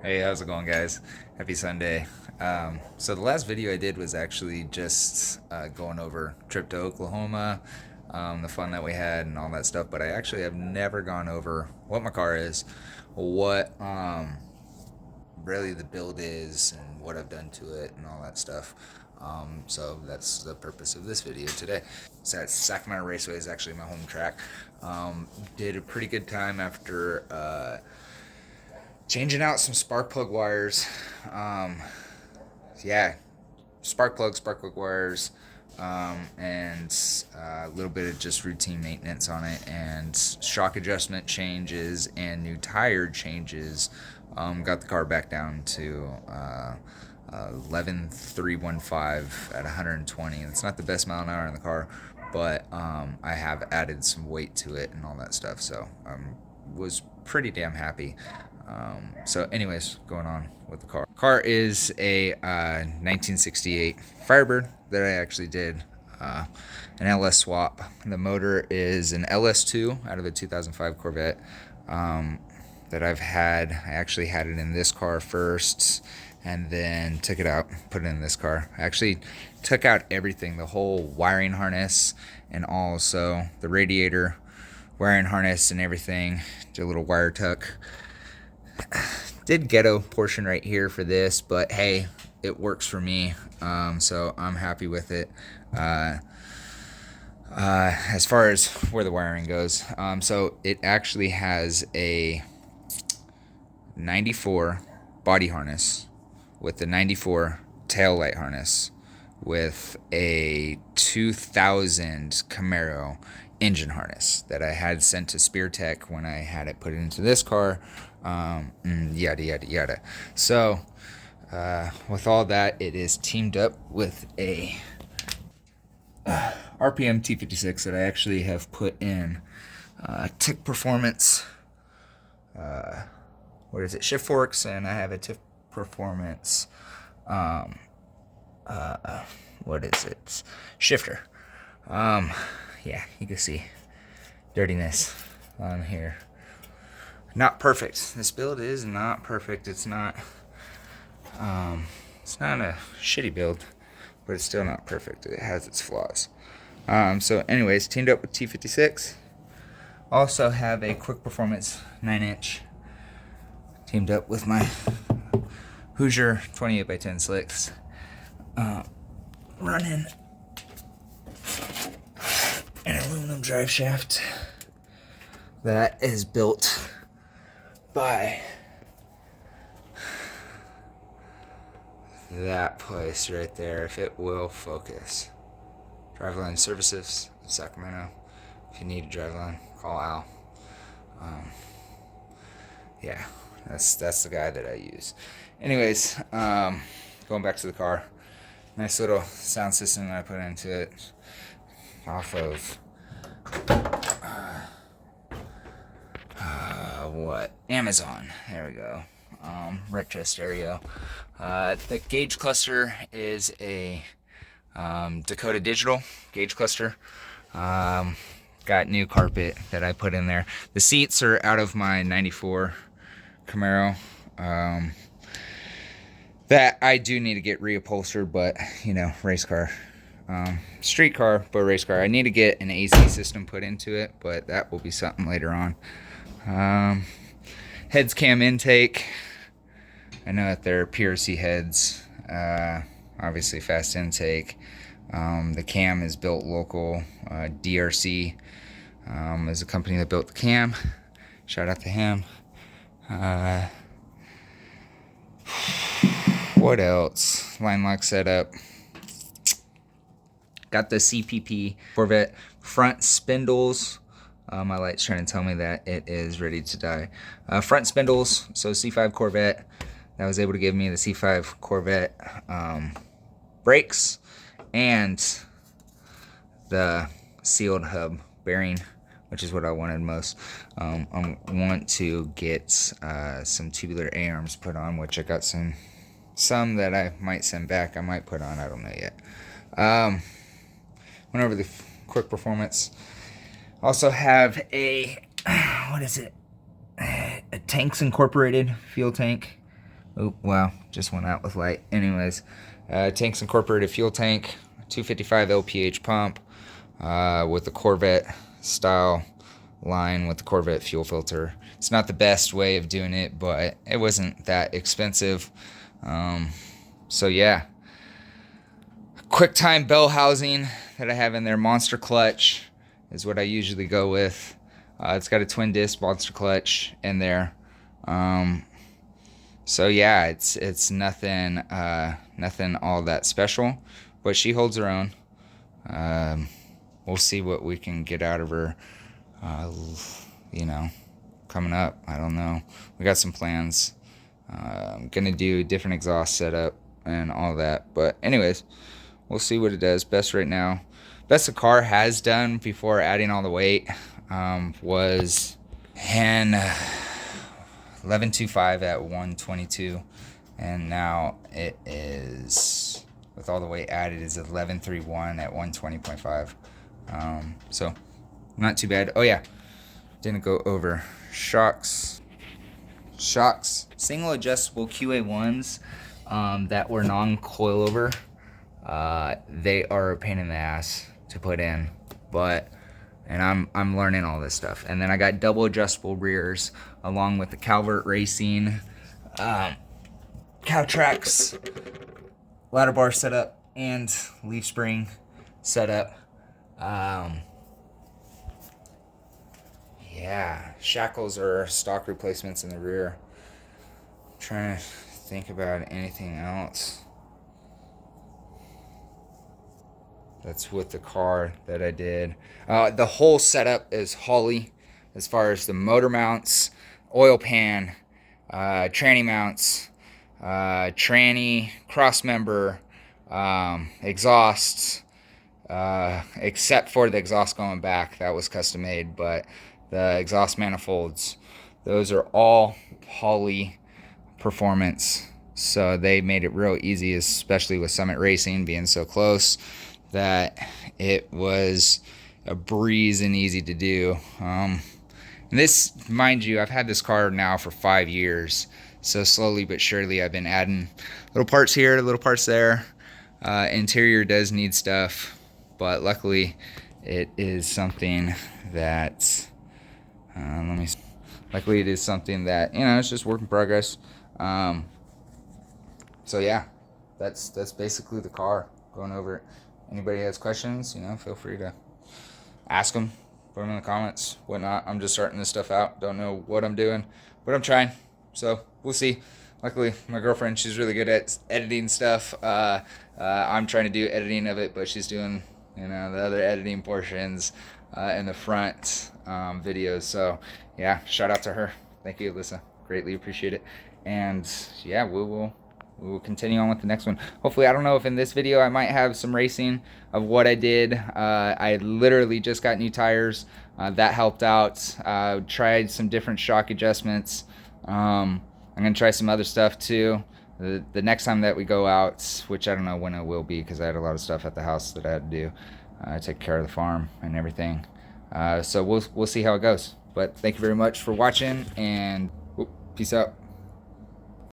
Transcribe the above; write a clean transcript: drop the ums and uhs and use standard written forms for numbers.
Hey, how's it going, guys? Happy Sunday. So the last video I did was actually just going over trip to Oklahoma, the fun that we had and all that stuff. But I actually have never gone over what my car is, what really the build is, and what I've done to it, and all that stuff. So that's the purpose of this video today. So at Sacramento Raceway is actually my home track. Did a pretty good time after changing out some spark plug wires. Yeah, spark plug wires, and a little bit of just routine maintenance on it, and shock adjustment changes and new tire changes. Got the car back down to 11,315 at 120. It's not the best mile an hour in the car, but I have added some weight to it and all that stuff, so was pretty damn happy. So anyways, going on with the car. Car is a 1968 Firebird that I actually did an LS swap. The motor is an Ls2 out of a 2005 Corvette that I've had. I actually had it in this car first and then took it out, put it in this car. I actually took out everything, the whole wiring harness and also the radiator wiring harness and everything. Did a little wire tuck. Did ghetto portion right here for this, but hey, it works for me, so I'm happy with it. As far as where the wiring goes, so it actually has a 94 body harness with the 94 tail light harness with a 2000 Camaro engine harness that I had sent to Spear Tech when I had it put into this car. Yada yada yada. So with all that, it is teamed up with a RPM T56 that I actually have put in Tick Performance. What is it? Shift forks, and I have a Tick Performance. What is it? Shifter. Yeah, you can see dirtiness on here. Not perfect. This build is not perfect. It's not a shitty build, but it's still not perfect. It has its flaws. So anyways, teamed up with T56. Also have a Quick Performance 9-inch teamed up with my Hoosier 28x10 slicks. Running an aluminum drive shaft that is built by that place right there, if it will focus. Driveline Services, Sacramento. If you need a driveline, call Al. Yeah, that's the guy that I use. Anyways, going back to the car. Nice little sound system that I put into it off of Amazon. There we go. Retro stereo. The gauge cluster is a Dakota Digital gauge cluster. Got new carpet that I put in there. The seats are out of my 94 Camaro. That I do need to get reupholstered, but you know, race car. Street car, but race car. I need to get an AC system put into it, but that will be something later on. Heads cam intake. I know that they're PRC heads. Obviously fast intake. The cam is built local. DRC is a company that built the cam. Shout out to him. What else? Line lock setup. Got the CPP Corvette front spindles. My light's trying to tell me that it is ready to die. Front spindles, so C5 Corvette. That was able to give me the C5 Corvette brakes and the sealed hub bearing, which is what I wanted most. I want to get some tubular A-arms put on, which I got some that I might send back. I might put on, I don't know yet. Went over the Quick Performance. Also have a, what is it? A Tanks Incorporated fuel tank. Oh, wow, just went out with light. Anyways, tank's incorporated fuel tank, 255 LPH pump with the Corvette style line with the Corvette fuel filter. It's not the best way of doing it, but it wasn't that expensive. So yeah, QuickTime bell housing that I have in there, monster clutch is what I usually go with. It's got a twin disc monster clutch in there. So yeah, it's nothing nothing all that special, but she holds her own. We'll see what we can get out of her, you know, coming up. I don't know. We got some plans. I'm gonna do different exhaust setup and all that. But anyways, we'll see what it does. Best right now. Best the car has done before adding all the weight was an 11.25 at 122, and now it is, with all the weight added, is 11.31 at 120.5. So not too bad. Oh yeah, didn't go over shocks. Single adjustable QA1s that were non-coilover. They are a pain in the ass to put in, and I'm learning all this stuff. And then I got double adjustable rears along with the Calvert Racing Cowtrax ladder bar setup and leaf spring setup. Yeah, shackles are stock replacements in the rear. I'm trying to think about anything else that's with the car that I did. The whole setup is Holley as far as the motor mounts, oil pan, tranny mounts, tranny, cross member, exhausts, except for the exhaust going back. That was custom made, but the exhaust manifolds, those are all Holley performance. So they made it real easy, especially with Summit Racing being so close, that it was a breeze and easy to do. And this, mind you, I've had this car now for 5 years, so slowly but surely I've been adding little parts here, little parts there. Interior does need stuff, but luckily it is something that luckily it is something that, it's just work in progress. So yeah, that's basically the car, going over it. Anybody has questions, feel free to ask them, put them in the comments, whatnot. I'm just starting this stuff out. Don't know what I'm doing, but I'm trying. So we'll see. Luckily, my girlfriend, she's really good at editing stuff. I'm trying to do editing of it, but she's doing, the other editing portions in the front videos. So yeah, shout out to her. Thank you, Alyssa. Greatly appreciate it. And yeah, we will continue on with the next one. Hopefully, I don't know if in this video I might have some racing of what I did. I literally just got new tires. That helped out. Tried some different shock adjustments. I'm going to try some other stuff too. The next time that we go out, which I don't know when it will be because I had a lot of stuff at the house that I had to do. Take care of the farm and everything. So we'll see how it goes. But thank you very much for watching, and peace out.